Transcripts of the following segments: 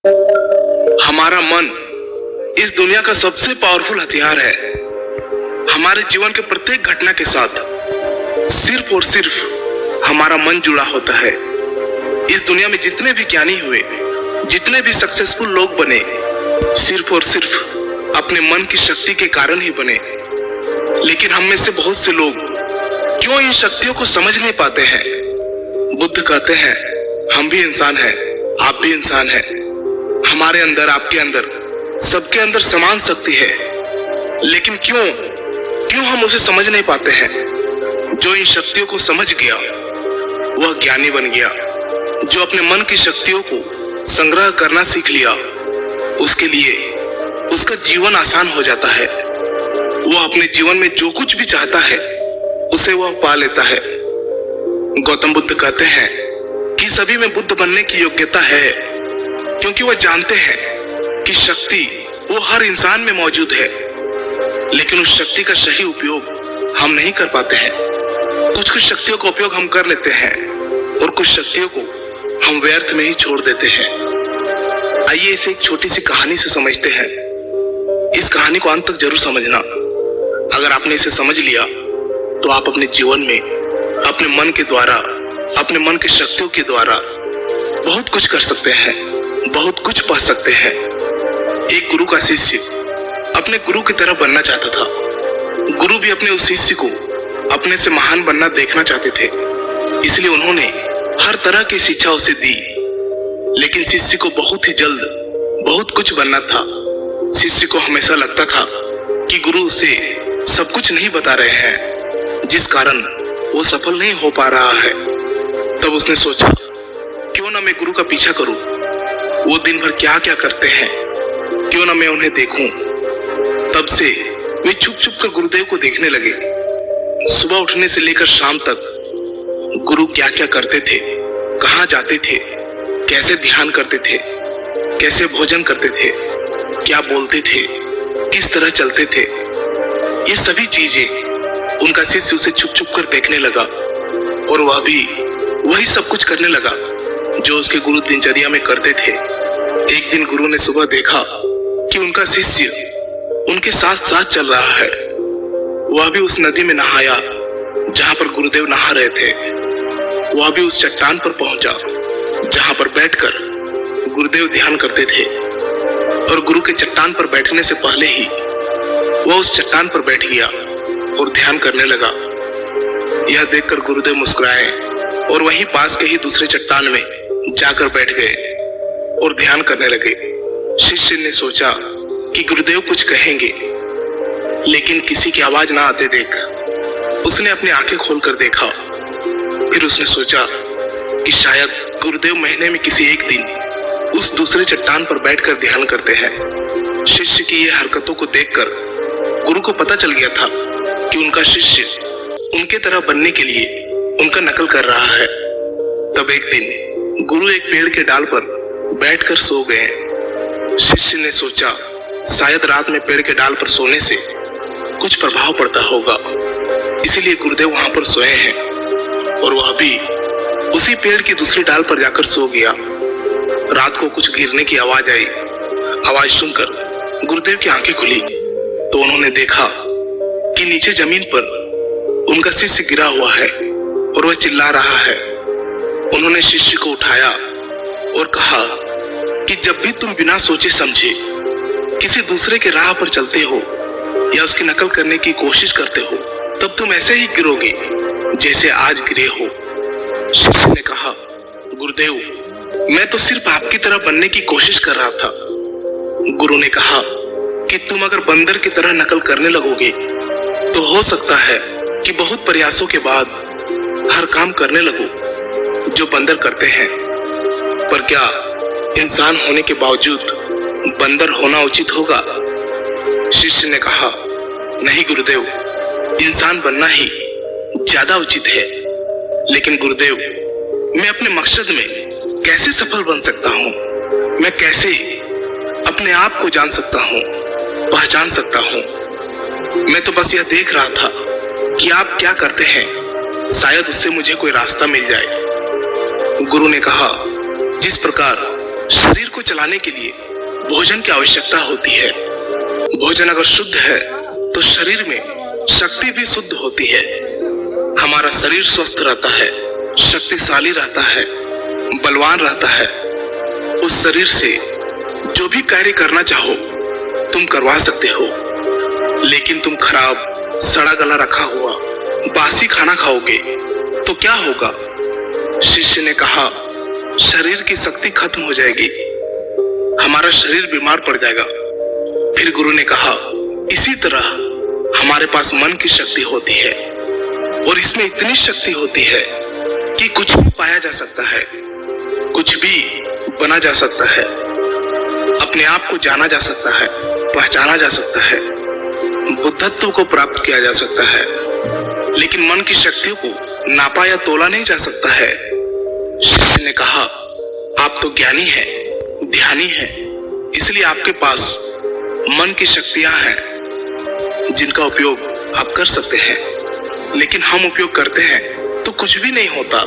हमारा मन इस दुनिया का सबसे पावरफुल हथियार है। हमारे जीवन के प्रत्येक घटना के साथ सिर्फ और सिर्फ हमारा मन जुड़ा होता है। इस दुनिया में जितने भी ज्ञानी हुए, जितने भी सक्सेसफुल लोग बने, सिर्फ और सिर्फ अपने मन की शक्ति के कारण ही बने। लेकिन हम में से बहुत से लोग क्यों इन शक्तियों को समझ नहीं पाते हैं? बुद्ध कहते हैं, हम भी इंसान हैं, आप भी इंसान हैं। हमारे अंदर, आपके अंदर, सबके अंदर समान शक्ति है। लेकिन क्यों हम उसे समझ नहीं पाते हैं? जो इन शक्तियों को समझ गया वह ज्ञानी बन गया। जो अपने मन की शक्तियों को संग्रह करना सीख लिया, उसके लिए उसका जीवन आसान हो जाता है। वह अपने जीवन में जो कुछ भी चाहता है उसे वह पा लेता है। गौतम बुद्ध कहते हैं कि सभी में बुद्ध बनने की योग्यता है, क्योंकि वह जानते हैं कि शक्ति वो हर इंसान में मौजूद है। लेकिन उस शक्ति का सही उपयोग हम नहीं कर पाते हैं। कुछ शक्तियों का उपयोग हम कर लेते हैं और कुछ शक्तियों को हम व्यर्थ में ही छोड़ देते हैं। आइए इसे एक छोटी सी कहानी से समझते हैं। इस कहानी को अंत तक जरूर समझना। अगर आपने इसे समझ लिया तो आप अपने जीवन में अपने मन के द्वारा, अपने मन की शक्तियों के द्वारा बहुत कुछ कर सकते हैं, बहुत कुछ पा सकते हैं। एक गुरु का शिष्य अपने गुरु की तरह बनना चाहता था। गुरु भी अपने उस शिष्य को अपने से महान बनना देखना चाहते थे, इसलिए उन्होंने हर तरह की शिक्षा उसे दी। लेकिन शिष्य को बहुत ही जल्द बहुत कुछ बनना था। शिष्य को हमेशा लगता था कि गुरु उसे सब कुछ नहीं बता रहे हैं, जिस कारण वो सफल नहीं हो पा रहा है। तब उसने सोचा, क्यों ना मैं गुरु का पीछा करूं। वो दिन भर क्या क्या करते हैं, क्यों ना मैं उन्हें देखूं। तब से वे छुप छुप कर गुरुदेव को देखने लगे। सुबह उठने से लेकर शाम तक गुरु क्या क्या करते थे, कहाँ जाते थे, कैसे ध्यान करते थे, कैसे भोजन करते थे, क्या बोलते थे, किस तरह चलते थे, ये सभी चीजें उनका शिष्य उसे छुप छुप कर देखने लगा। और वह भी वही सब कुछ करने लगा जो उसके गुरु दिनचर्या में करते थे। एक दिन गुरु ने सुबह देखा कि उनका शिष्य उनके साथ साथ चल रहा है। वह भी उस नदी में नहाया जहां पर गुरुदेव नहा रहे थे। वह भी उस चट्टान पर पहुंचा जहां पर बैठकर गुरुदेव ध्यान करते थे। और गुरु के चट्टान पर बैठने से पहले ही वह उस चट्टान पर बैठ गया और ध्यान करने लगा। यह देखकर गुरुदेव मुस्कुराए और वहीं पास के ही दूसरे चट्टान में जाकर बैठ गए और ध्यान करने लगे। शिष्य ने सोचा कि गुरुदेव कुछ कहेंगे, लेकिन किसी की आवाज ना आते देख उसने अपनी आंखें खोलकर देखा। फिर उसने सोचा कि शायद गुरुदेव महीने में किसी एक दिन उस दूसरे चट्टान पर बैठकर ध्यान करते हैं। शिष्य की ये हरकतों को देखकर गुरु को पता चल गया था कि उनका शिष्य उनके तरह बनने के लिए उनका नकल कर रहा है। तब एक दिन गुरु एक पेड़ के डाल पर बैठकर सो गए। शिष्य ने सोचा, शायद रात में पेड़ के डाल पर सोने से कुछ प्रभाव पड़ता होगा, इसीलिए गुरुदेव वहां पर सोए हैं। और वह भी उसी पेड़ की दूसरी डाल पर जाकर सो गया। रात को कुछ गिरने की आवाज आई। आवाज सुनकर गुरुदेव की आंखें खुली तो उन्होंने देखा कि नीचे जमीन पर उनका शिष्य गिरा हुआ है और वह चिल्ला रहा है। उन्होंने शिष्य को उठाया और कहा कि जब भी तुम बिना सोचे समझे किसी दूसरे के राह पर चलते हो या उसकी नकल करने की कोशिश करते हो, तब तुम ऐसे ही गिरोगे जैसे आज गिरे हो। शिष्य ने कहा, गुरुदेव, मैं तो सिर्फ आपकी तरह बनने की कोशिश कर रहा था। गुरु ने कहा कि तुम अगर बंदर की तरह नकल करने लगोगे तो हो सकता है कि बहुत प्रयासों के बाद हर काम करने लगो जो बंदर करते हैं। पर क्या इंसान होने के बावजूद बंदर होना उचित होगा? शिष्य ने कहा, नहीं गुरुदेव, इंसान बनना ही ज्यादा उचित है। लेकिन गुरुदेव, मैं अपने मकसद में कैसे सफल बन सकता हूँ? मैं कैसे अपने आप को जान सकता हूँ, पहचान सकता हूँ? मैं तो बस यह देख रहा था कि आप क्या करते हैं, शायद उससे मुझे कोई रास्ता मिल जाए। गुरु ने कहा, जिस प्रकार शरीर को चलाने के लिए भोजन की आवश्यकता होती है। भोजन अगर शुद्ध है तो शरीर में शक्ति भी शुद्ध होती है। हमारा शरीर स्वस्थ रहता है, शक्तिशाली रहता है, बलवान रहता है। उस शरीर से जो भी कार्य करना चाहो तुम करवा सकते हो। लेकिन तुम खराब, सड़ा गला रखा हुआ बासी खाना खाओगे तो क्या होगा? शिष्य ने कहा, शरीर की शक्ति खत्म हो जाएगी, हमारा शरीर बीमार पड़ जाएगा। फिर गुरु ने कहा, इसी तरह हमारे पास मन की शक्ति होती है और इसमें इतनी शक्ति होती है कि कुछ भी पाया जा सकता है, कुछ भी बना जा सकता है, अपने आप को जाना जा सकता है, पहचाना जा सकता है, बुद्धत्व को प्राप्त किया जा सकता है। लेकिन मन की शक्तियों को नापा या तोला नहीं जा सकता है। शिष्य ने कहा, आप तो ज्ञानी हैं, ध्यानी हैं, इसलिए आपके पास मन की शक्तियां हैं जिनका उपयोग आप कर सकते हैं। लेकिन हम उपयोग करते हैं तो कुछ भी नहीं होता।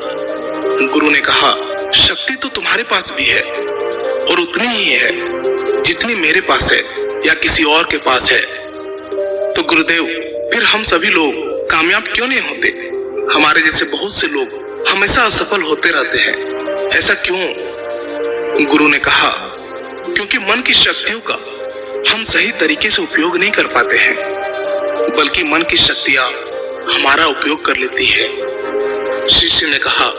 गुरु ने कहा, शक्ति तो तुम्हारे पास भी है और उतनी ही है जितनी मेरे पास है या किसी और के पास है। तो गुरुदेव, फिर हम सभी लोग कामयाब क्यों नहीं होते? हमारे जैसे बहुत से लोग हमेशा असफल होते रहते हैं, ऐसा क्यों? गुरु ने कहा, क्योंकि मन की शक्तियों का हम सही तरीके से उपयोग नहीं कर पाते हैं, बल्कि मन की शक्तियां हमारा उपयोग कर लेती है। शिष्य ने कहा,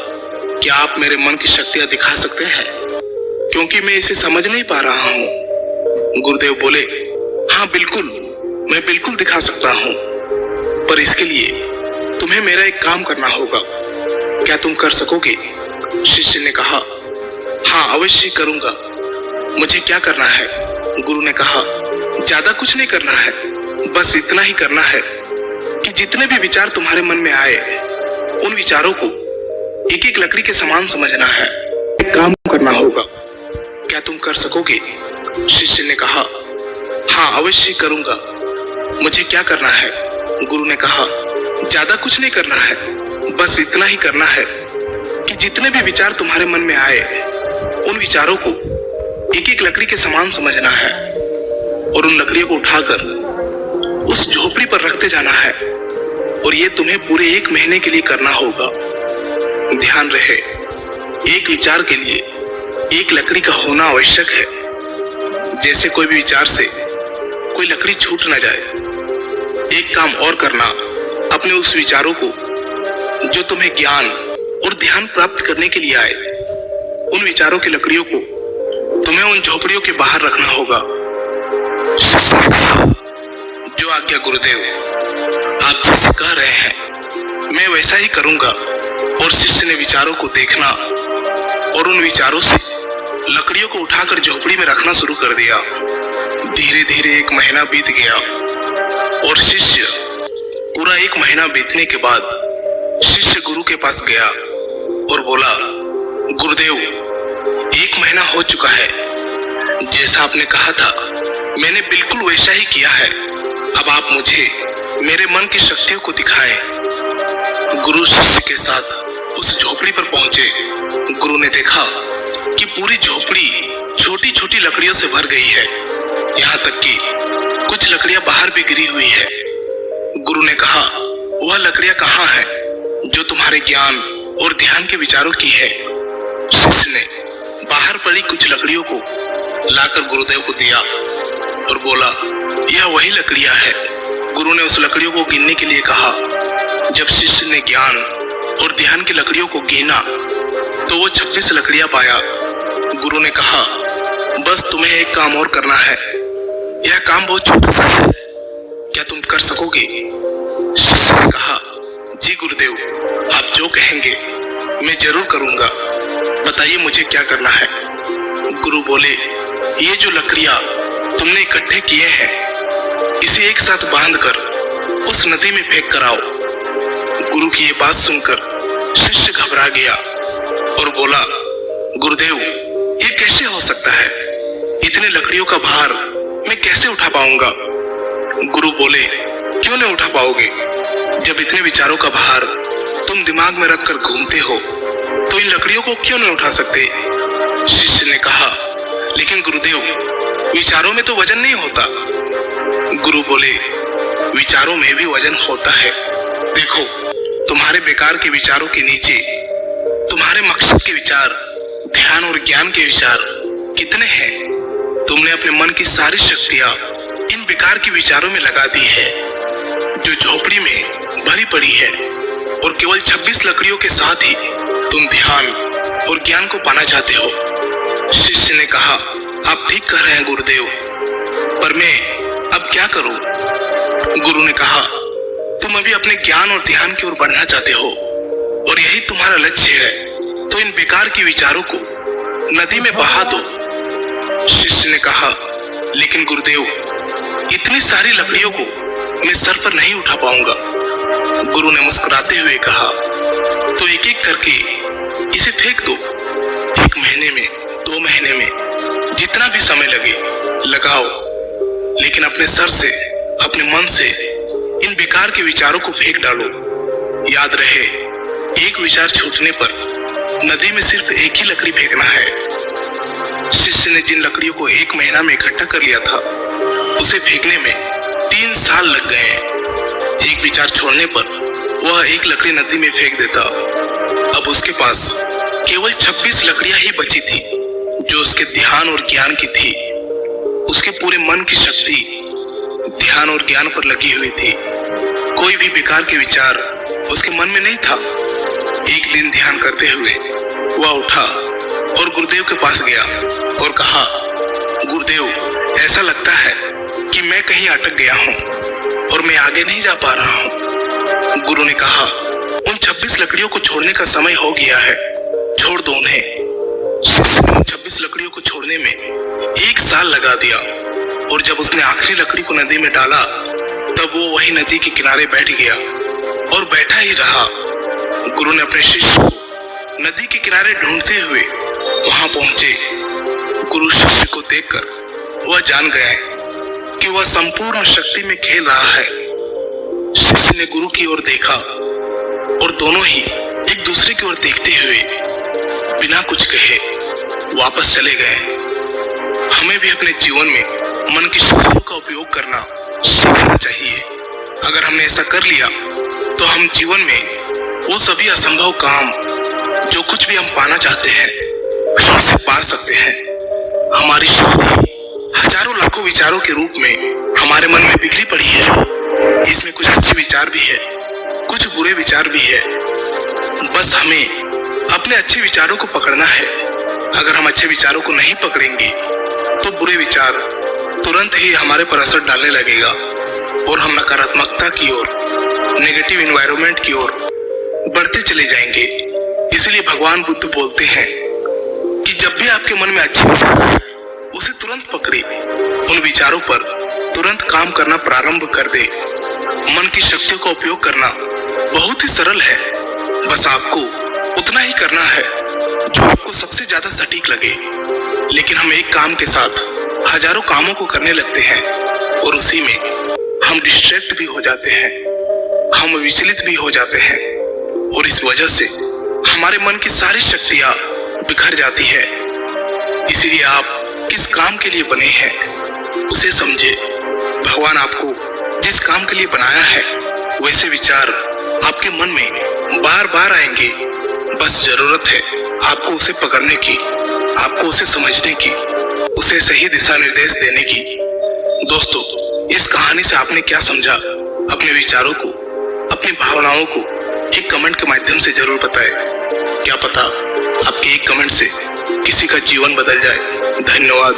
क्या आप मेरे मन की शक्तियां दिखा सकते हैं? क्योंकि मैं इसे समझ नहीं पा रहा हूँ। गुरुदेव बोले, हाँ बिल्कुल, मैं बिल्कुल दिखा सकता हूँ, पर इसके लिए तुम्हें मेरा एक काम करना होगा। क्या तुम कर सकोगे? शिष्य ने कहा, हाँ अवश्य करूंगा। मुझे क्या करना है? गुरु ने कहा, ज्यादा कुछ नहीं करना है, बस इतना ही करना है कि जितने भी विचार तुम्हारे मन में आए उन विचारों को एक एक लकड़ी के समान समझना है। एक काम करना होगा। क्या तुम कर सकोगे? शिष्य ने कहा, हाँ अवश्य करूंगा। मुझे क्या करना है? गुरु ने कहा, ज्यादा कुछ नहीं करना है, बस इतना ही करना है कि जितने भी विचार तुम्हारे मन में आए उन विचारों को एक एक लकड़ी के समान समझना है और उन लकड़ियों को उठाकर उस झोपड़ी पर रखते जाना है। और ये तुम्हें पूरे 1 महीने के लिए करना होगा। ध्यान रहे, एक विचार के लिए एक लकड़ी का होना आवश्यक है। जैसे कोई भी विचार से कोई लकड़ी छूट ना जाए। एक काम और करना, अपने उस विचारों को जो तुम्हें ज्ञान और ध्यान प्राप्त करने के लिए आए, उन विचारों की लकड़ियों को तुम्हें उन झोपड़ियों के बाहर रखना होगा। जो आज्ञा गुरुदेव, आप जैसे कह रहे हैं मैं वैसा ही करूंगा। और शिष्य ने विचारों को देखना और उन विचारों से लकड़ियों को उठाकर झोपड़ी में रखना शुरू कर दिया। धीरे धीरे 1 महीना बीत गया और शिष्य पूरा 1 महीना बीतने के बाद शिष्य गुरु के पास गया और बोला, गुरुदेव 1 महीना हो चुका है, जैसा आपने कहा था मैंने बिल्कुल वैसा ही किया है। अब आप मुझे मेरे मन की शक्तियों को दिखाएं। गुरु शिष्य के साथ उस झोपड़ी पर पहुंचे। गुरु ने देखा कि पूरी झोपड़ी छोटी छोटी लकड़ियों से भर गई है, यहाँ तक कि कुछ लकड़ियां बाहर भी गिरी हुई है। गुरु ने कहा, वह लकड़ियां कहाँ है जो तुम्हारे ज्ञान और ध्यान के विचारों की है? शिष्य ने बाहर पड़ी कुछ लकड़ियों को लाकर गुरुदेव को दिया और बोला, यह वही लकड़ियां है। गुरु ने उस लकड़ियों को गिनने के लिए कहा। जब शिष्य ने ज्ञान और ध्यान की लकड़ियों को गिना तो वो 26 लकड़ियां पाया। गुरु ने कहा, बस तुम्हें एक काम और करना है, यह काम बहुत छोटा सा है, क्या तुम कर सकोगे? शिष्य ने कहा, जी गुरुदेव, आप जो कहेंगे मैं जरूर करूंगा, बताइए मुझे क्या करना है। गुरु बोले, ये जो लकड़ियां तुमने इकट्ठे किए हैं इसे एक साथ बांधकर उस नदी में फेंक कर आओ। गुरु की ये बात सुनकर शिष्य घबरा गया और बोला, गुरुदेव ये कैसे हो सकता है? इतने लकड़ियों का भार मैं कैसे उठा पाऊंगा? गुरु बोले, क्यों नहीं उठा पाओगे? जब इतने विचारों का भार तुम दिमाग में रखकर घूमते हो तो इन लकड़ियों को क्यों नहीं उठा सकते? शिष्य ने कहा, लेकिन गुरुदेव, विचारों में तो वजन नहीं होता। गुरु बोले, विचारों में भी वजन होता है। देखो, तुम्हारे बेकार के विचारों के नीचे तुम्हारे मकसद के विचार, ध्यान और ज्ञान के विचार कितने हैं। तुमने अपने मन की सारी शक्तियां इन बेकार के विचारों में लगा दी है, जो झोपड़ी में भरी पड़ी है, और केवल 26 लकड़ियों के साथ ही तुम ध्यान और ज्ञान को पाना चाहते हो। शिष्य ने कहा, आप ठीक कह रहे हैं गुरुदेव, पर मैं अब क्या करूं? गुरु ने कहा, तुम अभी अपने ज्ञान और ध्यान की ओर बढ़ना चाहते हो और यही तुम्हारा लक्ष्य है, तो इन बेकार के विचारों को नदी में बहा दो। शिष्य ने कहा, लेकिन गुरुदेव, इतनी सारी लकड़ियों को मैं सर पर नहीं उठा पाऊंगा। गुरु ने मुस्कुराते हुए कहा, तो एक एक करके इसे फेंक दो। 1 महीने में, 2 महीने में, जितना भी समय लगे लगाओ, लेकिन अपने सर से, अपने मन से इन बेकार के विचारों को फेंक डालो। याद रहे, एक विचार छूटने पर नदी में सिर्फ एक ही लकड़ी फेंकना है। शिष्य ने जिन लकड़ियों को 1 महीना में इकट्ठा कर लिया था, उसे फेंकने में 3 साल लग गए। एक विचार छोड़ने पर वह एक लकड़ी नदी में फेंक देता। अब उसके पास केवल 26 लकड़ियां ही बची थी, जो उसके ध्यान और ज्ञान की थी। उसके पूरे मन की शक्ति ध्यान और ज्ञान पर लगी हुई थी। कोई भी बेकार के विचार उसके मन में नहीं था। एक दिन ध्यान करते हुए वह उठा और गुरुदेव के पास गया और कहा, गुरुदेव, ऐसा लगता है कि मैं कहीं अटक गया हूँ और मैं आगे नहीं जा पा रहा हूँ। गुरु ने कहा, उन 26 लकड़ियों को छोड़ने का समय हो गया है, छोड़ दो उन्हें। शिष्य ने उन 26 लकड़ियों को छोड़ने में 1 साल लगा दिया, और जब उसने आखिरी लकड़ी को नदी में डाला, तब वो वही नदी के किनारे बैठ गया और बैठा ही रहा। गुरु ने अपने शिष्य को नदी के किनारे ढूंढते हुए वहां पहुंचे। गुरु शिष्य को देखकर वह जान गए कि वह संपूर्ण शक्ति में खेल रहा है। शिष्य ने गुरु की ओर देखा और दोनों ही एक दूसरे की ओर देखते हुए बिना कुछ कहे वापस चले गए। हमें भी अपने जीवन में मन की शक्तियों का उपयोग करना सीखना चाहिए। अगर हमने ऐसा कर लिया तो हम जीवन में वो सभी असंभव काम, जो कुछ भी हम पाना चाहते हैं, हम उसे पा सकते हैं। हमारी शक्ति हजारों लाखों विचारों के रूप में हमारे मन में बिखरी पड़ी है। इसमें कुछ अच्छे विचार भी है, कुछ बुरे विचार भी है। बस हमें अपने अच्छे विचारों को पकड़ना है। अगर हम अच्छे विचारों को नहीं पकड़ेंगे तो बुरे विचार तुरंत ही हमारे पर असर डालने लगेगा और हम नकारात्मकता की ओर, नेगेटिव एनवायरनमेंट की ओर बढ़ते चले जाएंगे। इसलिए भगवान बुद्ध बोलते हैं कि जब भी आपके मन में अच्छे विचार आए, उसे तुरंत पकड़े, उन विचारों पर तुरंत काम करना प्रारंभ कर दे। मन की शक्तियों का उपयोग करना बहुत ही सरल है। बस आपको उतना ही करना है जो आपको सबसे ज्यादा सटीक लगे। लेकिन हम एक काम के साथ हजारों कामों को करने लगते हैं और उसी में हम डिस्ट्रैक्ट भी हो जाते हैं, हम विचलित भी हो जाते हैं, और इस वजह से हमारे मन की सारी शक्तियां बिखर जाती है। इसीलिए आप किस काम के लिए बने हैं उसे समझे। भगवान आपको जिस काम के लिए बनाया है, वैसे विचार आपके मन में बार बार आएंगे। बस जरूरत है आपको उसे पकड़ने की, आपको उसे समझने की, उसे सही दिशा निर्देश देने की। दोस्तों, इस कहानी से आपने क्या समझा? अपने विचारों को, अपनी भावनाओं को एक कमेंट के माध्यम से जरूर बताएं। क्या पता आपके एक कमेंट से किसी का जीवन बदल जाए। धन्यवाद।